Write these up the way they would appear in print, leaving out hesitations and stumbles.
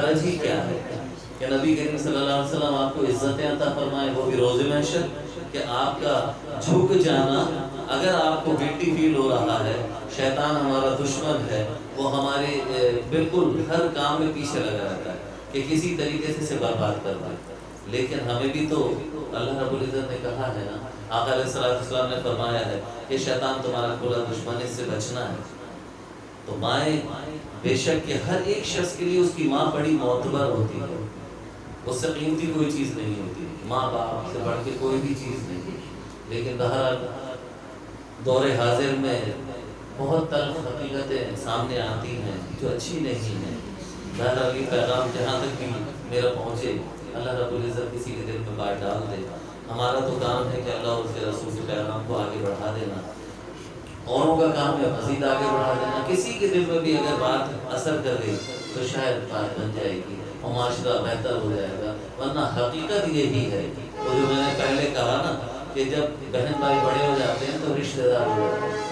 حرج ہی کیا ہے کہ نبی کریم صلی اللہ علیہ وسلم آپ کو عزتیں عطا فرمائے، وہ بھی روز محشر، کہ آپ کا جھک جانا، اگر آپ کو گلٹی فیل ہو رہا ہے، شیطان ہمارا دشمن ہے، وہ ہمارے بالکل ہر کام میں پیچھے لگا رہتا ہے کہ کسی طریقے سے برباد کر دے، لیکن ہمیں بھی تو اللہ رب العزت نے کہا ہے نا، آقا علیہ السلام نے فرمایا ہے کہ شیطان تمہارا کھلا دشمن ہے، اس سے بچنا ہے۔ تو مائیں بے شک کہ ہر ایک شخص کے لیے اس کی ماں بڑی معتبر ہوتی ہے، اس سے قیمتی کوئی چیز نہیں ہوتی، ماں باپ سے بڑھ کے کوئی بھی چیز نہیں، لیکن بہرحال دور حاضر میں بہت تلخ حقیقتیں سامنے آتی ہیں جو اچھی نہیں ہیں۔ بہرحال یہ پیغام جہاں تک بھی میرا پہنچے، اللہ رب العزت کسی کے دل میں بات ڈال دے، ہمارا تو کام ہے کہ اللہ اور اس کے رسول کے پیغام کو آگے بڑھا دینا، اوروں کا کام ہے مزید آگے بڑھا دینا۔ کسی کے دل میں بھی اگر بات اثر کر گئی تو شاید بات بن جائے گی اور معاشرہ بہتر ہو جائے گا، ورنہ حقیقت یہی ہے، وہ جو میں نے پہلے کہا نا کہ جب بہن بھائی بڑے ہو جاتے ہیں تو رشتہ دار ہو جاتے ہیں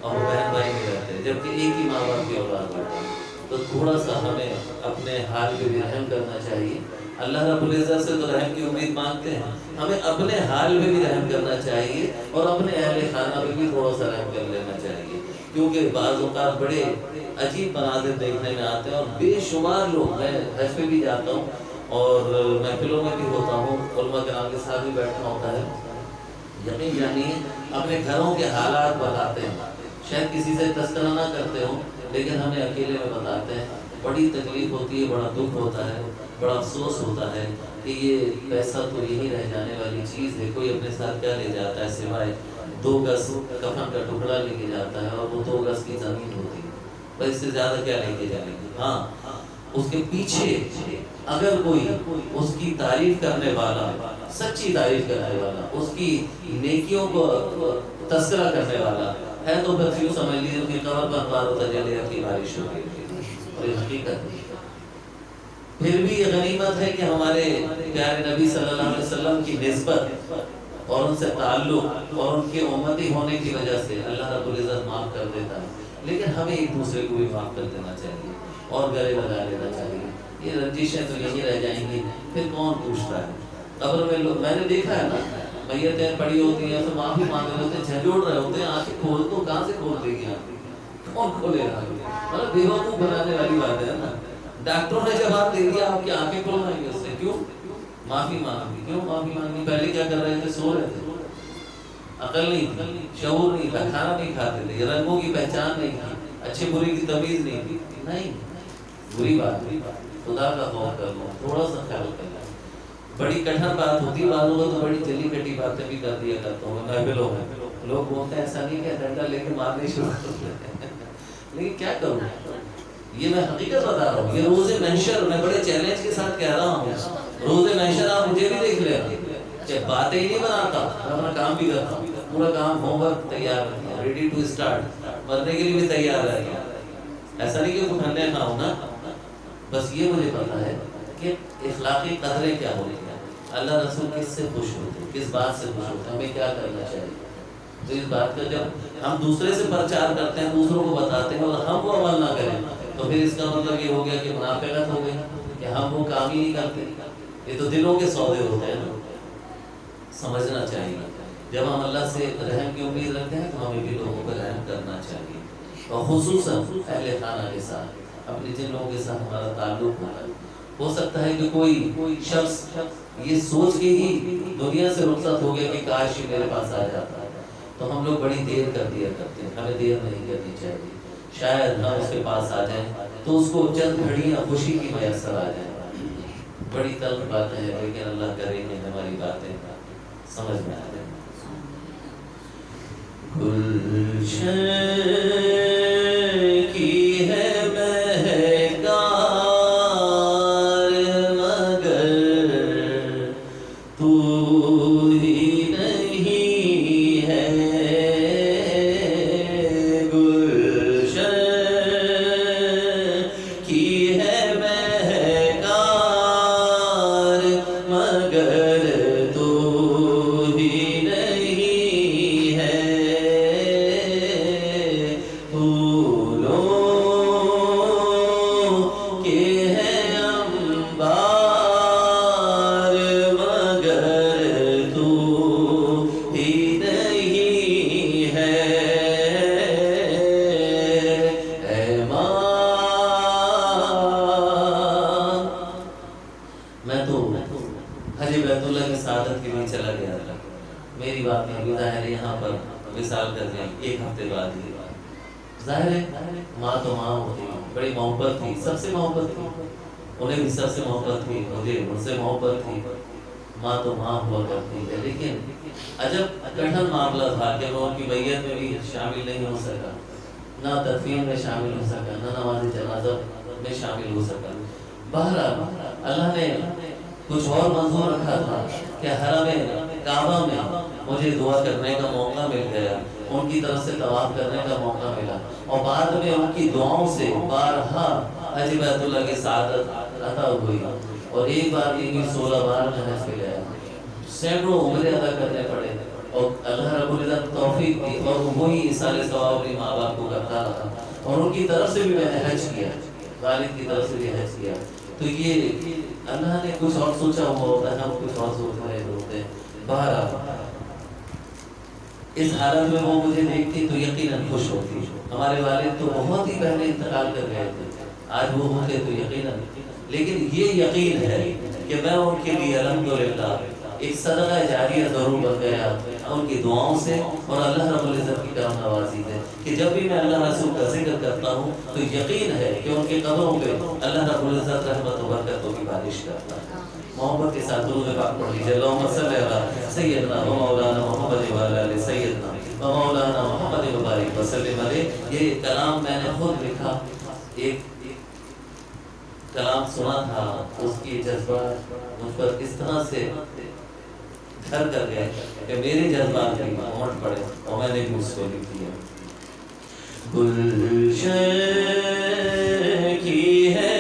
اور وہ بہن بھائی نہیں رہتے، جبکہ ایک ہی ماں باپ کی اولاد ہوتی ہے۔ تو تھوڑا سا ہمیں اپنے حال پہ بھی رحم کرنا چاہیے، اللہ رب العزت سے تو رحم کی امید مانگتے ہیں، ہمیں اپنے حال پہ بھی رحم کرنا چاہیے اور اپنے اہل خانہ پہ بھی تھوڑا سا رحم کر لینا چاہیے، کیونکہ بعض اوقات بڑے عجیب مناظر دیکھنے میں آتے ہیں اور بے شمار لوگ، میں حج پہ بھی جاتا ہوں اور محفلوں میں بھی ہوتا ہوں، علماء کرام کے ساتھ بھی بیٹھنا ہوتا ہے، یقین جانیے اپنے گھروں کے حالات بتاتے ہیں، شاید کسی سے تذکرہ نہ کرتے ہوں لیکن ہمیں اکیلے میں بتاتے ہیں، بڑی تکلیف ہوتی ہے، بڑا دکھ ہوتا ہے، بڑا افسوس ہوتا ہے کہ یہ پیسہ تو یہی رہ جانے والی چیز ہے، کوئی اپنے ساتھ کیا لے جاتا ہے سوائے 2 گز کفن کا ٹکڑا لے کے جاتا ہے اور وہ 2 گز کی زمین ہوتی ہے، بس اس سے زیادہ کیا لے کے جائیں گے۔ ہاں اس کے پیچھے اگر کوئی اس کی تعریف کرنے والا، سچی تعریف کرنے والا، اس کی نیکیوں کو تذکرہ کرنے والا ہے تو پھر یوں سمجھ لیجیے اس کی قبر پر انوار و تجلیات کی بارش ہو رہی ہے، اور یہ حقیقت ہے۔ پھر بھی یہ غنیمت ہے کہ ہمارے پیارے نبی صلی اللہ علیہ وسلم کی نسبت اور ان سے تعلق اور ان کے امتی ہونے کی وجہ سے اللہ رب العزت معاف کر دیتا ہے، لیکن ہمیں ایک دوسرے کو بھی معاف کر دینا چاہیے اور گلے لگا لینا چاہیے۔ یہ رنجشیں تو یہیں رہ جائیں گی، پھر کون پوچھتا ہے؟ قبر میں لوگ، میں نے دیکھا ہے نا، میتیں پڑی ہوتی ہیں تو معافی مانگ رہے ہوتے ہیں، جھنجھوڑ رہے ہوتے ہیں، آنکھیں کھول تو کہاں سے کھول دے گی آنکھیں؟ کون کھولے گا؟ مطلب بیوقوف بنانے والی بات ہے نا۔ ڈاکٹروں نے جواب دے دیا، آپ کی آنکھیں کھلوائیں گے اس سے، کیوں؟ معافی مانگی، کیوں معافی مانگی؟ پہلے کیا کر رہے تھے؟ سو رہے تھے، عقل نہیں تھی، شعور نہیں تھا، کھانا نہیں کھاتے تھے، رنگوں کی پہچان نہیں تھی، اچھے برے کی تمیز نہیں تھی، نہیں، بری بات، خدا کا خوف کر لو، تھوڑا سا خیال کر لو۔ بڑی کٹھن بات ہوتی ہے، بعضوں کو تو بڑی جلی کٹی باتیں بھی کر دیا کرتا ہوں محفلوں میں، لوگ بولتے ہیں ایسا نہیں کہ ڈنڈا لے کے مارنے شروع کرتے ہیں، لیکن کیا کروں، یہ میں حقیقت بتا رہا ہوں، یہ روز محشر، میں بڑے چیلنج کے ساتھ کہہ رہا ہوں، روز محشر آپ مجھے بھی دیکھ لیں کہ باتیں ہی نہیں بناتا، میں اپنا کام بھی کرتا ہوں، پورا کام ہوم ورک تیار ہے، ریڈی ٹو اسٹارٹ، مرنے کے لیے بھی تیار ہے، ایسا نہیں کہ کھانے کھاؤں نا، بس یہ مجھے پتا ہے کہ اخلاقی قدریں کیا ہوتی ہیں، اللہ رسول کس سے خوش ہوتے ہیں، کس بات سے خوش ہوتے ہیں، ہمیں کیا کرنا چاہیے۔ تو اس بات کا جب ہم دوسرے سے پرچار کرتے ہیں، دوسروں کو بتاتے ہیں اور ہم وہ عمل نہ کریں تو پھر اس کا مطلب یہ ہو گیا کہ منافقت ہو گئی، کہ ہم وہ کام ہی نہیں کرتے۔ یہ تو دلوں کے سودے ہوتے ہیں نا، سمجھنا چاہیے۔ جب ہم اللہ سے رحم کی امید رکھتے ہیں تو ہمیں بھی لوگوں پر رحم کرنا چاہیے، اور خصوصاً اہل خانہ کے ساتھ، اپنے جن لوگوں کے ساتھ ہمارا تعلق ہوتا ہے۔ ہو سکتا ہے کہ کوئی شخص یہ سوچ کے ہی دنیا سے رخصت ہو گیا کہ کاش یہ میرے پاس آ جاتا ہے، تو ہم لوگ بڑی دیر کر دیا کرتے ہیں، ہمیں دیر نہیں کرنی چاہیے، شاید ہم اس کے پاس آ جائیں تو اس کو چند گھڑیاں خوشی کی میسر آ جائیں۔ بڑی تلخ باتیں ہیں لیکن اللہ کرے کہ ہماری باتیں سمجھ میں آ جائیں۔ گلشن کی ہے سعادت کے لیے چلا گیا تھا. میری بات نہیں ہوئی، ظاہر ہے یہاں پر وصال کر جائیں 1 ہفتے بعد ہی. ظاہر ہے ماں تو ماں ہوتی، بڑی محبت تھی، سب سے محبت تھی، انہیں بھی سب سے محبت تھی، مجھے ان سے محبت تھی. ماں تو ماں ہوا کرتی ہے، لیکن عجب کٹھن معاملہ تھا کہ میں ان کی بیعت میں بھی شامل نہیں ہو سکا، نہ تدفین میں شامل ہو سکا، نہ نماز جنازہ میں شامل ہو سکا. بہرحال اللہ نے کچھ اور منظور رکھا تھا کہ حرم کعبہ میں مجھے دعا کرنے کا موقع مل گیا، ان کی طرف سے طواف کرنے کا موقع ملا، اور بعد میں ان کی دعاؤں سے بارہا حج بیت اللہ کی سعادت عطا ہوئی. اور ایک بار نہیں 16 بار میں حج پہ گیا، سینکڑوں عمرے ادا کرنے پڑے، اور اللہ رب العزت توفیق دی، اور وہی ایصال ثواب اپنے ماں باپ کو کرتا رہا. اور ان کی طرف سے بھی میں نے حج کیا، والد کی طرف سے بھی حج کیا. تو یہ اللہ نے کچھ اور سوچا ہوا ہوتا ہے، ہم کچھ اور سوچ رہے ہوتے ہیں. بہرحال اس حالت میں وہ مجھے دیکھتی تو یقیناً خوش ہوتی. ہمارے والد تو بہت ہی پہلے انتقال کر گئے تھے، آج وہ ہوتے تو یقیناً، لیکن یہ یقین ہے کہ میں ان کے لیے الحمدللہ ایک صدقہ جاریہ ضرور بن گیا ان کی دعاؤں سے اور اللہ رب العزت کی کرم نوازی سے، کہ جب بھی میں اللہ رسول کا ذکر کرتا ہوں تو یقین ہے کہ ان کے قدموں پہ اللہ رب العزت رحمت و برکتوں کی بارش کرتا ہے. محبت کے ساتھ درود پاک پڑھ لیجیے. اللہم صلی علی سیدنا و مولانا محمد و علی سیدنا و مولانا محمد مبارک وسلم علیہ. یہ کلام میں نے خود لکھا، ایک کلام سنا تھا، اس کی جذبات مجھ پر اس طرح سے گھر کر گئے کہ میرے جذبات بھی امٹ پڑے اور میں نے بھی اس کو لکھ دیا. گلشن کی ہے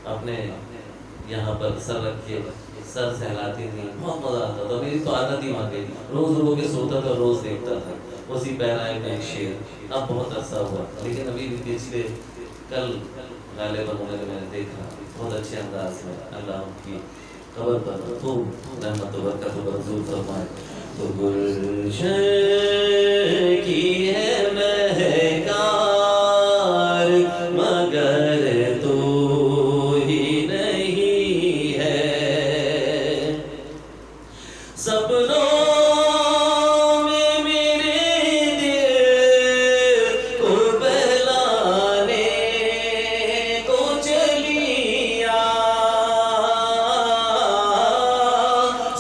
اپنے یہاں پر سر رکھ کے سر سہلاتی تھی، بہت مزہ آتا تھا. میری تو عادت ہی مان گئی، روز رو کے سوتا تھا، روز دیکھتا تھا اسی پیرائے میں ایک شعر. اب بہت عرصہ ہوا لیکن ابھی بھی پچھلے کل غالباً میں نے دیکھا بہت اچھے انداز میں. اللہ ان کی قبر پر خوب رحمت و برکت و منظور فرمائے. تو گلشن کی ہے مہکار مگر تو ہی نہیں ہے، سپنوں